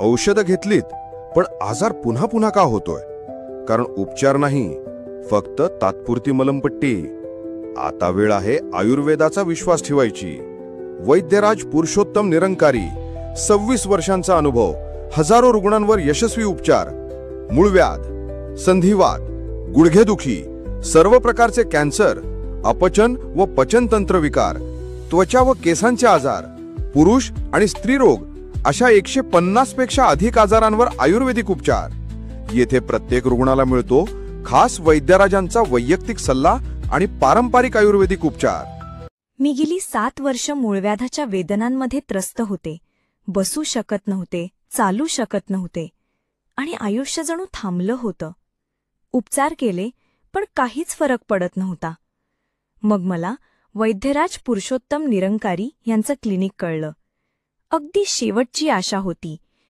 औषधं घेतलीत, पण आजार पुन्हा पुन्हा का होतोय? कारण उपचार नाही, फक्त तात्पुरती मलमपट्टी. आता वेळ आहे आयुर्वेदाचा विश्वास ठेवायची. वैद्यराज पुरुषोत्तम निरंकारी, 26 वर्षांचा अनुभव, हजारो रुग्णांवर यशस्वी उपचार. मूळव्याध, संधिवात, गुडघेदुखी, सर्व प्रकारचे कॅन्सर, अपचन व पचनतंत्र विकार, त्वचा व केसांचे आजार, पुरुष आणि स्त्री रोग अशा 150 पेक्षा अधिक आजारांवर आयुर्वेदिक उपचार. येथे प्रत्येक रुग्णाला मिळतो खास वैद्यराजांचा वैयक्तिक सल्ला आणि पारंपरिक आयुर्वेदिक उपचार. मी गेली 7 वर्ष मूळव्याधाच्या वेदनांमध्ये त्रस्त होते. बसू शकत नव्हते, चालू शकत नव्हते आणि आयुष्य जणू थांबलं होतं. उपचार केले, पण काहीच फरक पडत नव्हता. मग मला वैद्यराज पुरुषोत्तम निरंकारी यांचं क्लिनिक कळलं. अगदी शेवटची आशा होती,